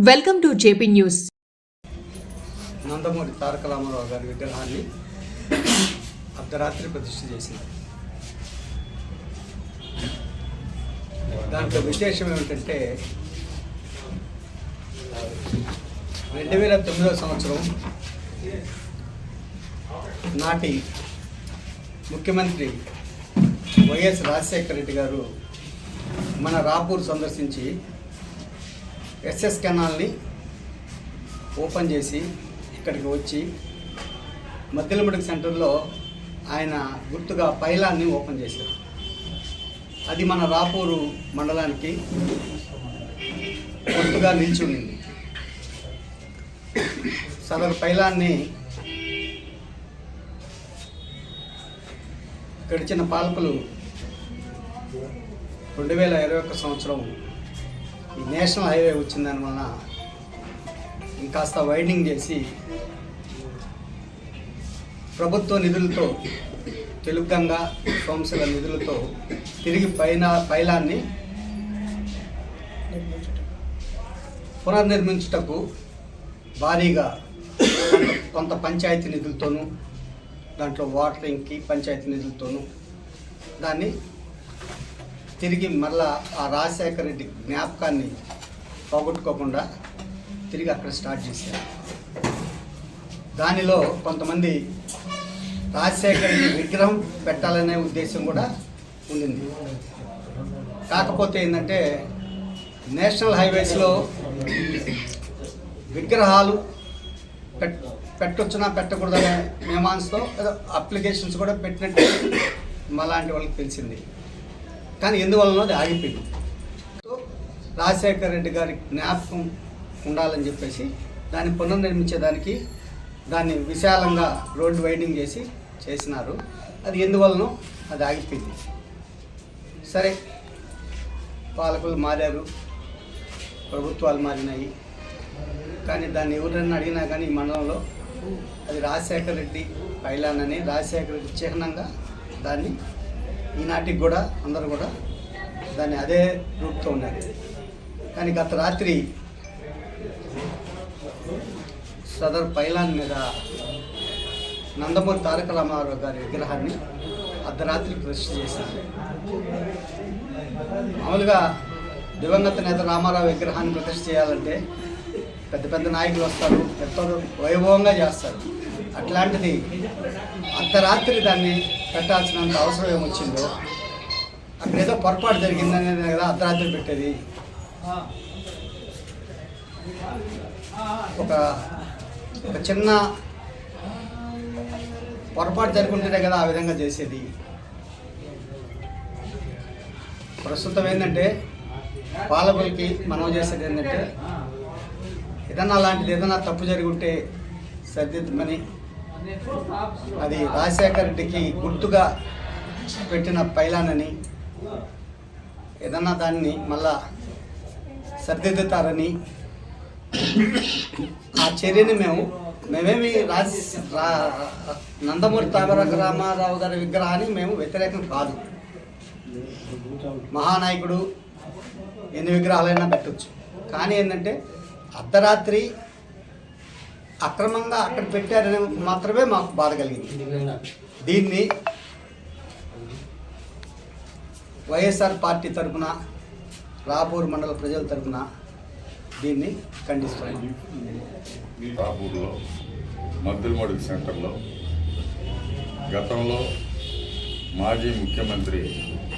Welcome to JP news. Nandamuri Taraka Rama Rao గారి విగ్రహాన్ని అర్ధరాత్రి ప్రతిష్ఠ చేసింది. దాంట్లో విశేషం ఏమిటంటే 2009 సంవత్సరం నాటి ముఖ్యమంత్రి వైఎస్ రాజశేఖర రెడ్డి గారు మన రాపూర్ సందర్శించి ఎస్ఎస్ కెనాల్ని ఓపెన్ చేసి ఇక్కడికి వచ్చి మద్దిలముడికి సెంటర్లో ఆయన గుర్తుగా పైలాన్ని ఓపెన్ చేశారు. అది మన రాపూరు మండలానికి గుర్తుగా నిలిచి ఉండింది. సదరు పైలాన్ని గడిచిన పాలకులు 2021 సంవత్సరం ఈ నేషనల్ హైవే వచ్చిందని వలన ఇంకాస్త వైడింగ్ చేసి ప్రభుత్వ నిధులతో తెలుగంగ సోమశిల నిధులతో తిరిగి పైలాన్ని పునర్నిర్మించుటకు భారీగా కొంత పంచాయతీ నిధులతోనూ దాంట్లో వాటరింగ్కి పంచాయతీ నిధులతోనూ దాన్ని తిరిగి మళ్ళా ఆ రాజశేఖర రెడ్డి జ్ఞాపకాన్ని పోగొట్టుకోకుండా తిరిగి అక్కడ స్టార్ట్ చేశారు. దానిలో కొంతమంది రాజశేఖర రెడ్డి విగ్రహం పెట్టాలనే ఉద్దేశం కూడా ఉండింది. కాకపోతే ఏంటంటే నేషనల్ హైవేస్లో విగ్రహాలు పెట్టొచ్చునా పెట్టకూడదనే మీమాంసతో అప్లికేషన్స్ కూడా పెట్టినట్టు మాలాంటి వాళ్ళకి తెలిసింది. కానీ ఎందువలన అది ఆగిపోయింది. సో రాజశేఖర రెడ్డి గారి జ్ఞాపకం ఉండాలని చెప్పేసి దాన్ని పునర్నిర్మించేదానికి దాన్ని విశాలంగా రోడ్డు వైడింగ్ చేసి చేసినారు. అది ఎందువలన అది ఆగిపోయింది. సరే, పాలకులు మారారు, ప్రభుత్వాలు మారినాయి, కానీ దాన్ని ఎవరైనా అడిగినా కానీ ఈ మండలంలో అది రాజశేఖర రెడ్డి పైలాన్ అని రాజశేఖర రెడ్డి చిహ్నంగా దాన్ని ఈనాటికి కూడా అందరూ కూడా దాన్ని అదే రూపుతో ఉన్నారు. కానీ గత రాత్రి సదర్ పైలాన్ మీద నందమూరి తారక రామారావు గారి విగ్రహాన్ని అర్ధరాత్రి ప్రతిష్ఠ చేశారు. మామూలుగా దివంగత నేత రామారావు విగ్రహాన్ని ప్రతిష్ఠ చేయాలంటే పెద్ద పెద్ద నాయకులు వస్తారు, ఎంతో వైభవంగా చేస్తారు. అట్లాంటిది అర్ధరాత్రి దాన్ని పెట్టాల్సినంత అవసరం ఏమొచ్చిందో, అక్కడ ఏదో పొరపాటు జరిగిందనేది కదా అర్ధరాత్రి పెట్టేది. ఒక చిన్న పొరపాటు జరుగుతుంటే కదా ఆ విధంగా చేసేది. ప్రస్తుతం ఏంటంటే పాలకులకి మనం చేసేది ఏంటంటే ఏదైనా తప్పు జరిగి ఉంటే సరిదిద్దమని, అది రాజశేఖర రెడ్డికి గుర్తుగా పెట్టిన పైలానని, ఏదన్నా దాన్ని మళ్ళా సరిదిద్దుతారని ఆ చర్యని మేమేమి నందమూరి తారక రామారావు గారి విగ్రహాన్ని మేము వ్యతిరేకం కాదు. మహానాయకుడు ఎన్ని విగ్రహాలైనా పెట్టవచ్చు. కానీ ఏంటంటే అర్ధరాత్రి అక్రమంగా అక్కడ పెట్టారని మాత్రమే మాకు బాధ కలిగింది. దీన్ని వైఎస్ఆర్ పార్టీ తరఫున, రాపూర్ మండల ప్రజల తరఫున దీన్ని ఖండిస్తున్నాం. రాపూర్లో మద్దిలముడి సెంటర్లో గతంలో మాజీ ముఖ్యమంత్రి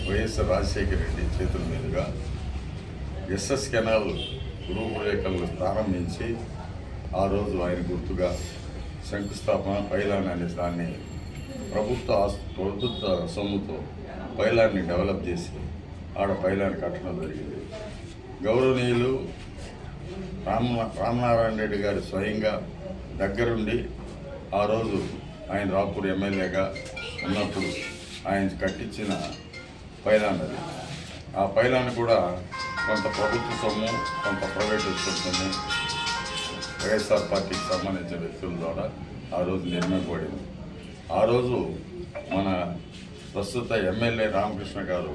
వైఎస్ రాజశేఖర రెడ్డి చేతుల మీదుగా ఎస్ఎస్ కెనాల్ రూపురేఖలు ప్రారంభించి ఆ రోజు ఆయన గుర్తుగా శంకుస్థాపన పైలాన్ అనే దాన్ని ప్రభుత్వ సొమ్ముతో పైలాన్ని డెవలప్ చేసి ఆడ పైలాన్ని కట్టడం జరిగింది. గౌరవనీయులు రామనారాయణ రెడ్డి గారు స్వయంగా దగ్గరుండి ఆ రోజు ఆయన రాపూర్ ఎమ్మెల్యేగా ఉన్నప్పుడు ఆయన కట్టించిన పైలాన్ అది. ఆ పైలాన్ కూడా కొంత ప్రభుత్వ సొమ్ము, కొంత ప్రైవేటు సొమ్ము వైఎస్ఆర్ పార్టీకి సంబంధించిన వ్యక్తుల ద్వారా ఆ రోజు నిర్మింపబడింది. ఆ రోజు మన ప్రస్తుత ఎమ్మెల్యే రామకృష్ణ గారు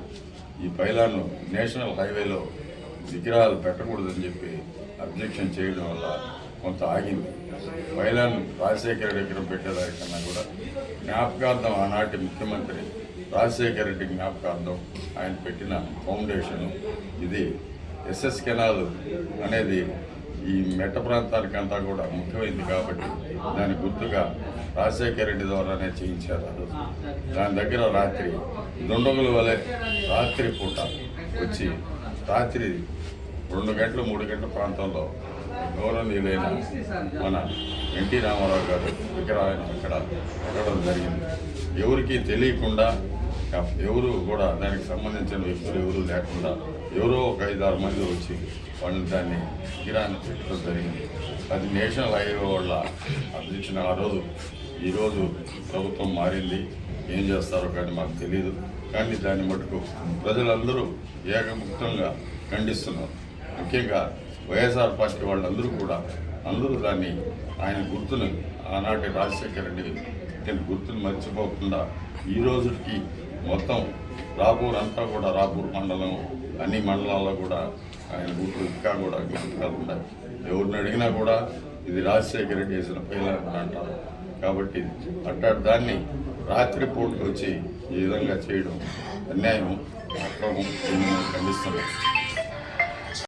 ఈ పైలాను నేషనల్ హైవేలో విగ్రహాలు పెట్టకూడదని చెప్పి అబ్జెక్షన్ చేయడం వల్ల కొంత ఆగింది. పైలాన్ రాజశేఖర రెడ్డి దగ్గర పెట్టేదానికన్నా కూడా జ్ఞాపకార్థం ఆనాటి ముఖ్యమంత్రి రాజశేఖర రెడ్డి జ్ఞాపకార్థం ఆయన పెట్టిన ఫౌండేషను ఇది. ఎస్ఎస్ కెనాల్ అనేది ఈ మెట్ట ప్రాంతానికంతా కూడా ముఖ్యమైనది కాబట్టి దాని గుర్తుగా రాజశేఖర రెడ్డి ద్వారానే చేయించారు. ఆ రోజు దాని దగ్గర రాత్రి దుండగుల వలె రాత్రి పూట వచ్చి రాత్రి 2 గంటలు 3 గంటల ప్రాంతంలో గౌరవనీయులైన మన ఎన్టీ రామారావు గారు విగ్రహాన్ని అక్కడ పెట్టడం జరిగింది. ఎవరికీ తెలియకుండా, ఎవరు కూడా దానికి సంబంధించిన వ్యక్తులు ఎవరు లేకుండా ఎవరో ఒక 5-6 మంది వచ్చి వాళ్ళు దాన్ని విగ్రహాన్ని పెట్టడం జరిగింది. అది నేషనల్ హైవే వాళ్ళ అందించిన ఆ రోజు. ఈరోజు ప్రభుత్వం మారింది, ఏం చేస్తారో కానీ మాకు తెలియదు. కానీ దాన్ని మటుకు ప్రజలందరూ ఏకముక్తంగా ఖండిస్తున్నారు. ముఖ్యంగా వైఎస్ఆర్ పార్టీ వాళ్ళందరూ కూడా దాన్ని ఆయన గుర్తును, ఆనాటి రాజశేఖర రెడ్డి గుర్తును మర్చిపోకుండా ఈ రోజుకి మొత్తం రాపూర్ అంతా కూడా, రాపూర్ మండలం అన్ని మండలాల్లో కూడా ఆయన గుర్తులు ఇంకా కూడా జ్ఞాపకాలు ఉన్నాయి. ఎవరిని అడిగినా కూడా ఇది రాజశేఖర రెడ్డి చేసిన పైలాన్ అంటారు. కాబట్టి అట్టాడు దాన్ని రాత్రి పూటకు వచ్చి ఈ విధంగా చేయడం అన్యాయం, అక్రమం, దీన్ని ఖండిస్తున్నాం.